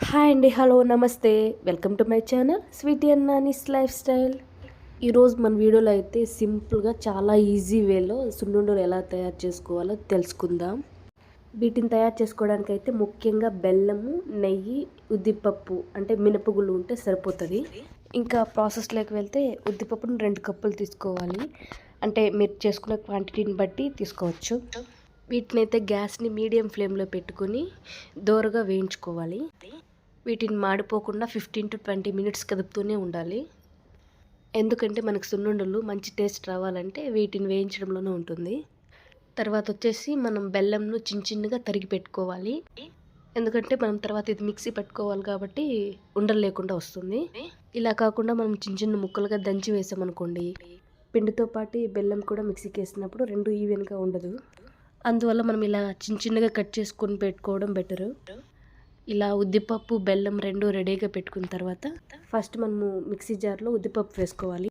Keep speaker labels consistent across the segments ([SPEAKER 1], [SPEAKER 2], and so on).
[SPEAKER 1] Hi అండి, hello, నమస్తే. Welcome to my channel sweety and Nani's lifestyle. ఈరోజు మన వీడియోలో అయితే సింపుల్గా చాలా ఈజీ వేలో సున్నుండలు ఎలా తయారు చేసుకోవాలో తెలుసుకుందాం. వీటిని తయారు చేసుకోవడానికి అయితే ముఖ్యంగా బెల్లము, నెయ్యి, ఉద్దిపప్పు అంటే మినపగుళ్ళు ఉంటే సరిపోతుంది. ఇంకా ప్రాసెస్లోకి వెళ్తే ఉద్దిపప్పును 2 కప్పులు తీసుకోవాలి. అంటే మీరు చేసుకునే క్వాంటిటీని బట్టి తీసుకోవచ్చు. వీటినైతే గ్యాస్ని మీడియం ఫ్లేమ్లో పెట్టుకొని దోరగా వేయించుకోవాలి. వీటిని మాడిపోకుండా 15 to 20 మినిట్స్ కదుపుతూనే ఉండాలి. ఎందుకంటే మనకు సున్నుండలు మంచి టేస్ట్ రావాలంటే వీటిని వేయించడంలోనే ఉంటుంది. తర్వాత వచ్చేసి మనం బెల్లంను చిన్నగా తరిగి పెట్టుకోవాలి. ఎందుకంటే మనం తర్వాత ఇది మిక్సీ పెట్టుకోవాలి కాబట్టి ఉండలు లేకుండా వస్తుంది. ఇలా కాకుండా మనం చిన్న ముక్కలుగా దంచి వేసామనుకోండి, పిండితో పాటు బెల్లం కూడా మిక్సీకి వేసినప్పుడు 2 ఈవెన్గా ఉండదు. అందువల్ల మనం ఇలా చిన్నగా కట్ చేసుకొని పెట్టుకోవడం బెటరు. ఇలా ఉద్దిపప్పు, బెల్లం 2 రెడీగా పెట్టుకున్న తర్వాత ఫస్ట్ మనము మిక్సీ జార్లో ఉద్దిపప్పు వేసుకోవాలి.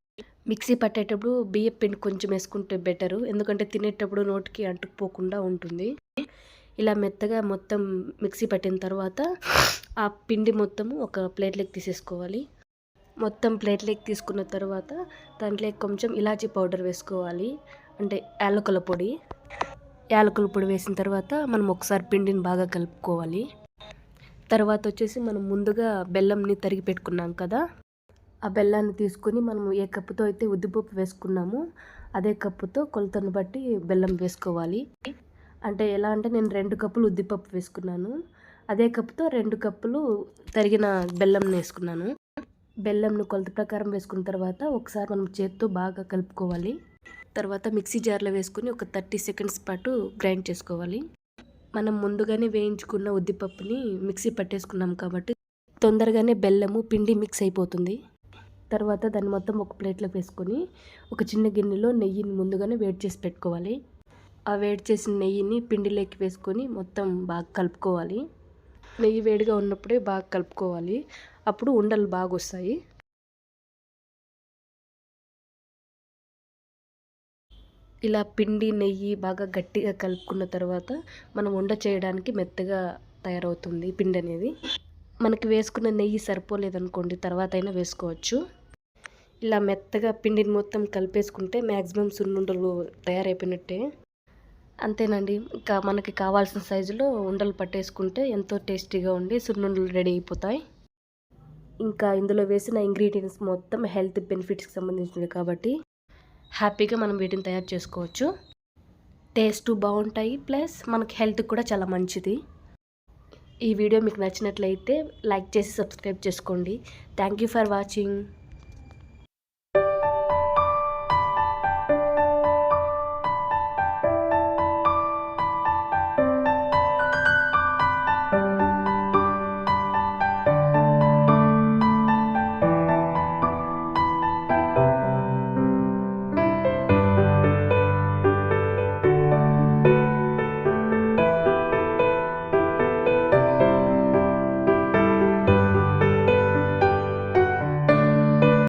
[SPEAKER 1] మిక్సీ పట్టేటప్పుడు బియ్యం పిండి కొంచెం వేసుకుంటే బెటరు, ఎందుకంటే తినేటప్పుడు నోటికి అంటుకుపోకుండా ఉంటుంది. ఇలా మెత్తగా మొత్తం మిక్సీ పట్టిన తర్వాత ఆ పిండి మొత్తము ఒక ప్లేట్లోకి తీసేసుకోవాలి. మొత్తం ప్లేట్లోకి తీసుకున్న తర్వాత దాంట్లో కొంచెం ఇలాచీ పౌడర్ వేసుకోవాలి, అంటే యాలకుల పొడి. యాలకుల పొడి వేసిన తర్వాత మనం ఒకసారి పిండిని బాగా కలుపుకోవాలి. తర్వాత వచ్చేసి మనం ముందుగా బెల్లంని తరిగి పెట్టుకున్నాం కదా, ఆ బెల్లాన్ని తీసుకొని మనం ఏ కప్పుతో అయితే ఉద్దిపప్పు వేసుకున్నామో అదే కప్పుతో కొలతను బట్టి బెల్లం వేసుకోవాలి. అంటే ఎలా అంటే నేను 2 కప్పులు ఉద్దిపప్పు వేసుకున్నాను, అదే కప్పుతో 2 కప్పులు తరిగిన బెల్లం వేసుకున్నాను. బెల్లంను కొలత ప్రకారం వేసుకున్న తర్వాత ఒకసారి మనం చేత్తో బాగా కలుపుకోవాలి. తర్వాత మిక్సీ జార్లో వేసుకొని ఒక 30 సెకండ్స్ పాటు గ్రైండ్ చేసుకోవాలి. మనం ముందుగానే వేయించుకున్న ఉద్దిపప్పుని మిక్సీ పట్టేసుకున్నాం కాబట్టి తొందరగానే బెల్లము పిండి మిక్స్ అయిపోతుంది. తర్వాత దాన్ని మొత్తం ఒక ప్లేట్లో వేసుకొని ఒక చిన్న గిన్నెలో నెయ్యిని ముందుగానే వేడి చేసి పెట్టుకోవాలి. ఆ వేడి చేసిన నెయ్యిని పిండిలోకి వేసుకొని మొత్తం బాగా కలుపుకోవాలి. నెయ్యి వేడిగా ఉన్నప్పుడే బాగా కలుపుకోవాలి, అప్పుడు ఉండలు బాగా వస్తాయి. ఇలా పిండి, నెయ్యి బాగా గట్టిగా కలుపుకున్న తర్వాత మనం ఉండ చేయడానికి మెత్తగా తయారవుతుంది పిండి అనేది. మనకి వేసుకున్న నెయ్యి సరిపోలేదనుకోండి, తర్వాత అయినా వేసుకోవచ్చు. ఇలా మెత్తగా పిండిని మొత్తం కలిపేసుకుంటే మ్యాక్సిమం సున్నుండలు తయారైపోయినట్టే. అంతేనండి, ఇంకా మనకి కావాల్సిన సైజులో ఉండలు పట్టేసుకుంటే ఎంతో టేస్టీగా ఉండి సున్నుండలు రెడీ అయిపోతాయి. ఇంకా ఇందులో వేసిన ఇంగ్రీడియంట్స్ మొత్తం హెల్త్ బెనిఫిట్స్కి సంబంధించినవి కాబట్టి హ్యాపీగా మనం వీటిని తయారు చేసుకోవచ్చు. టేస్ట్ బాగుంటాయి, ప్లస్ మనకి హెల్త్ కూడా చాలా మంచిది. ఈ వీడియో మీకు నచ్చినట్లయితే లైక్ చేసి సబ్స్క్రైబ్ చేసుకోండి. Thank you for watching.